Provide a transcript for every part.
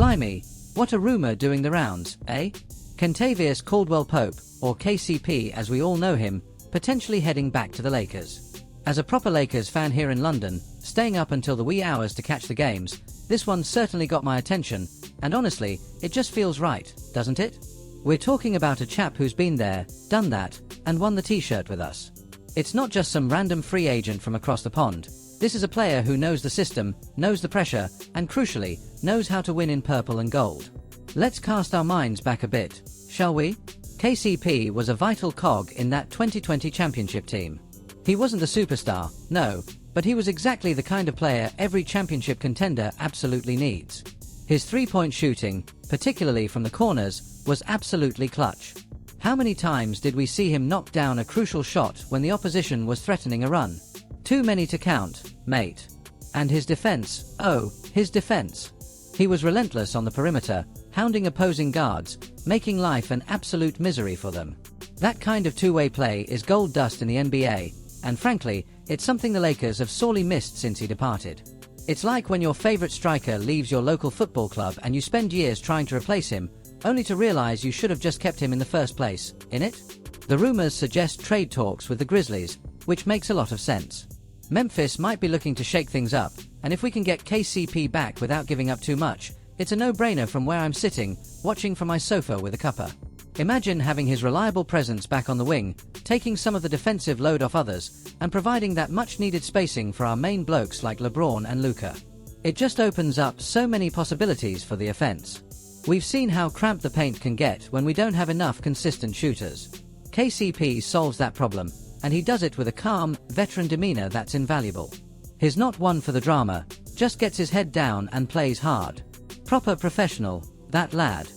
Blimey, what a rumor doing the rounds, eh? Kentavious Caldwell-Pope, or KCP as we all know him, potentially heading back to the Lakers. As a proper Lakers fan here in London, staying up until the wee hours to catch the games, this one certainly got my attention, and honestly, it just feels right, doesn't it? We're talking about a chap who's been there, done that, and won the t-shirt with us. It's not just some random free agent from across the pond. This is a player who knows the system, knows the pressure, and crucially, knows how to win in purple and gold. Let's cast our minds back a bit, shall we? KCP was a vital cog in that 2020 championship team. He wasn't the superstar, no, but he was exactly the kind of player every championship contender absolutely needs. His three-point shooting, particularly from the corners, was absolutely clutch. How many times did we see him knock down a crucial shot when the opposition was threatening a run? Too many to count, mate. And his defense, oh, his defense. He was relentless on the perimeter, hounding opposing guards, making life an absolute misery for them. That kind of two-way play is gold dust in the NBA, and frankly, it's something the Lakers have sorely missed since he departed. It's like when your favorite striker leaves your local football club and you spend years trying to replace him, only to realize you should have just kept him in the first place, innit? The rumors suggest trade talks with the Grizzlies, which makes a lot of sense. Memphis might be looking to shake things up, and if we can get KCP back without giving up too much, it's a no-brainer from where I'm sitting, watching from my sofa with a cuppa. Imagine having his reliable presence back on the wing, taking some of the defensive load off others, and providing that much-needed spacing for our main blokes like LeBron and Luka. It just opens up so many possibilities for the offense. We've seen how cramped the paint can get when we don't have enough consistent shooters. KCP solves that problem, and he does it with a calm, veteran demeanor that's invaluable. He's not one for the drama, just gets his head down and plays hard. Proper professional, that lad.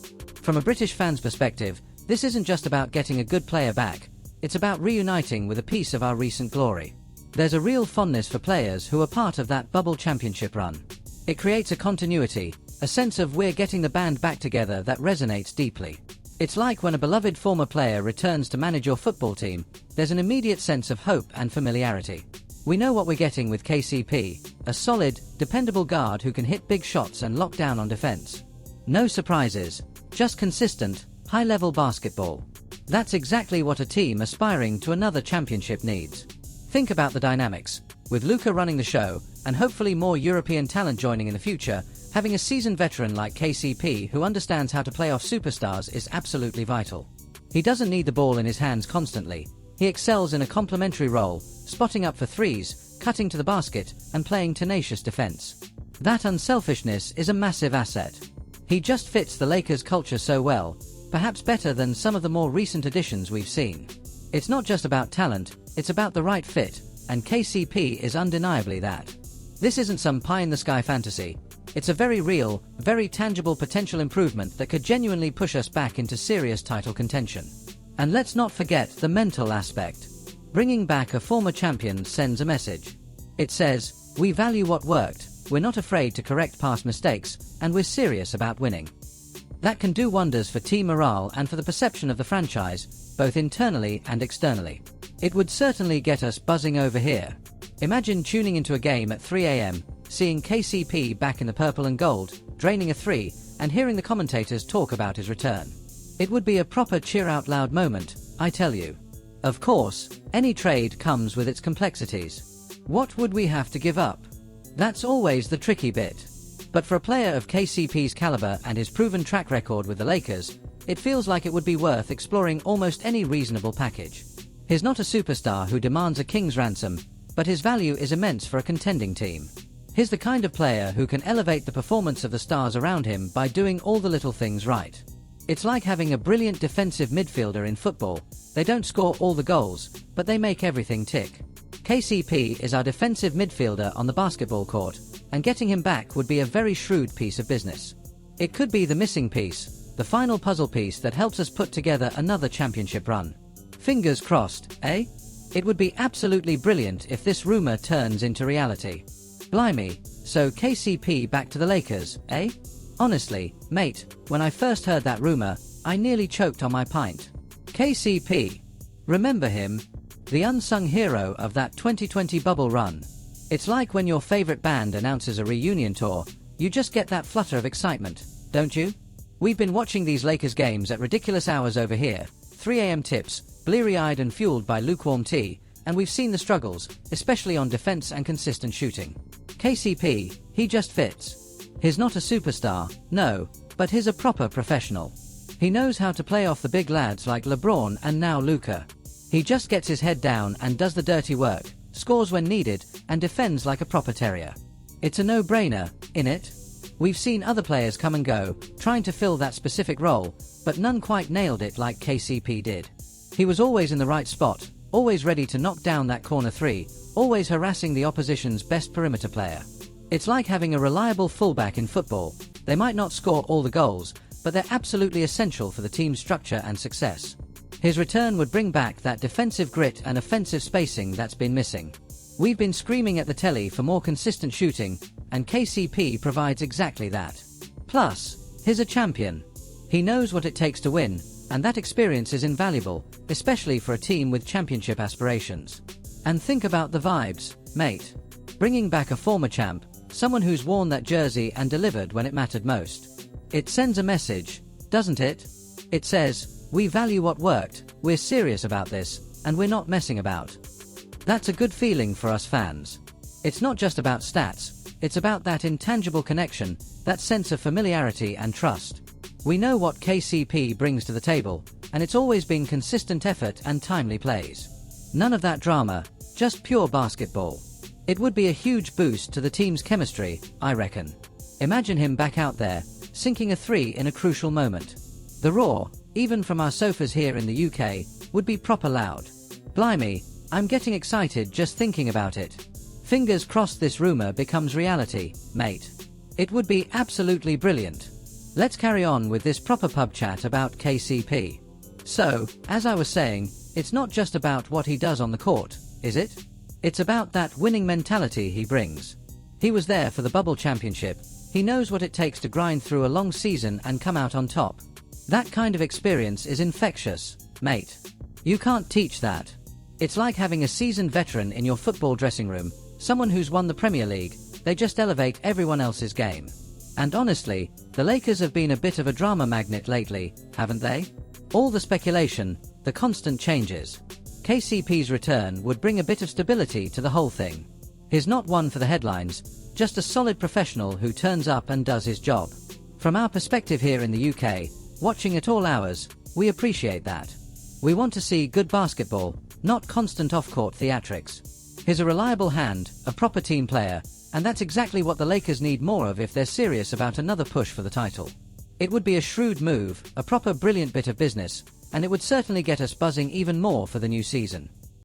From a British fan's perspective, this isn't just about getting a good player back, it's about reuniting with a piece of our recent glory. There's a real fondness for players who are part of that bubble championship run. It creates a continuity, a sense of we're getting the band back together that resonates deeply. It's like when a beloved former player returns to manage your football team, there's an immediate sense of hope and familiarity. We know what we're getting with KCP, a solid, dependable guard who can hit big shots and lock down on defense. No surprises, just consistent, high-level basketball. That's exactly what a team aspiring to another championship needs. Think about the dynamics. With Luka running the show, and hopefully more European talent joining in the future, having a seasoned veteran like KCP who understands how to play off superstars is absolutely vital. He doesn't need the ball in his hands constantly. He excels in a complementary role, spotting up for threes, cutting to the basket, and playing tenacious defense. That unselfishness is a massive asset. He just fits the Lakers' culture so well, perhaps better than some of the more recent additions we've seen. It's not just about talent, it's about the right fit, and KCP is undeniably that. This isn't some pie-in-the-sky fantasy. It's a very real, very tangible potential improvement that could genuinely push us back into serious title contention. And let's not forget the mental aspect. Bringing back a former champion sends a message. It says, we value what worked, we're not afraid to correct past mistakes, and we're serious about winning. That can do wonders for team morale and for the perception of the franchise, both internally and externally. It would certainly get us buzzing over here. Imagine tuning into a game at 3 a.m., seeing KCP back in the purple and gold, draining a three, and hearing the commentators talk about his return. It would be a proper cheer-out-loud moment, I tell you. Of course, any trade comes with its complexities. What would we have to give up? That's always the tricky bit. But for a player of KCP's caliber and his proven track record with the Lakers, it feels like it would be worth exploring almost any reasonable package. He's not a superstar who demands a king's ransom, but his value is immense for a contending team. He's the kind of player who can elevate the performance of the stars around him by doing all the little things right. It's like having a brilliant defensive midfielder in football. They don't score all the goals, but they make everything tick. KCP is our defensive midfielder on the basketball court, and getting him back would be a very shrewd piece of business. It could be the missing piece, the final puzzle piece that helps us put together another championship run. Fingers crossed, eh? It would be absolutely brilliant if this rumor turns into reality. Blimey, so KCP back to the Lakers, eh? Honestly, mate, when I first heard that rumor, I nearly choked on my pint. KCP. Remember him? The unsung hero of that 2020 bubble run. It's like when your favorite band announces a reunion tour, you just get that flutter of excitement, don't you? We've been watching these Lakers games at ridiculous hours over here, 3 a.m. tips, bleary-eyed and fueled by lukewarm tea, and we've seen the struggles, especially on defense and consistent shooting. KCP, he just fits. He's not a superstar, no, but he's a proper professional. He knows how to play off the big lads like LeBron and now Luka. He just gets his head down and does the dirty work, scores when needed, and defends like a proper terrier. It's a no-brainer, innit? We've seen other players come and go, trying to fill that specific role, but none quite nailed it like KCP did. He was always in the right spot, always ready to knock down that corner three, always harassing the opposition's best perimeter player. It's like having a reliable fullback in football. They might not score all the goals, but they're absolutely essential for the team's structure and success. His return would bring back that defensive grit and offensive spacing that's been missing. We've been screaming at the telly for more consistent shooting, and KCP provides exactly that. Plus, he's a champion. He knows what it takes to win, and that experience is invaluable, especially for a team with championship aspirations. And think about the vibes, mate. Bringing back a former champ, someone who's worn that jersey and delivered when it mattered most. It sends a message, doesn't it? It says, we value what worked, we're serious about this, and we're not messing about. That's a good feeling for us fans. It's not just about stats, it's about that intangible connection, that sense of familiarity and trust. We know what KCP brings to the table, and it's always been consistent effort and timely plays. None of that drama, just pure basketball. It would be a huge boost to the team's chemistry, I reckon. Imagine him back out there, sinking a three in a crucial moment. The roar, even from our sofas here in the UK, would be proper loud. Blimey, I'm getting excited just thinking about it. Fingers crossed this rumor becomes reality, mate. It would be absolutely brilliant. Let's carry on with this proper pub chat about KCP. So, as I was saying, it's not just about what he does on the court, is it? It's about that winning mentality he brings. He was there for the bubble championship. He knows what it takes to grind through a long season and come out on top. That kind of experience is infectious, mate. You can't teach that. It's like having a seasoned veteran in your football dressing room, someone who's won the Premier League. They just elevate everyone else's game. And honestly, the Lakers have been a bit of a drama magnet lately, haven't they? All the speculation, the constant changes. KCP's return would bring a bit of stability to the whole thing. He's not one for the headlines, just a solid professional who turns up and does his job. From our perspective here in the UK, watching at all hours, we appreciate that. We want to see good basketball, not constant off-court theatrics. He's a reliable hand, a proper team player, and that's exactly what the Lakers need more of if they're serious about another push for the title. It would be a shrewd move, a proper brilliant bit of business, and it would certainly get us buzzing even more for the new season.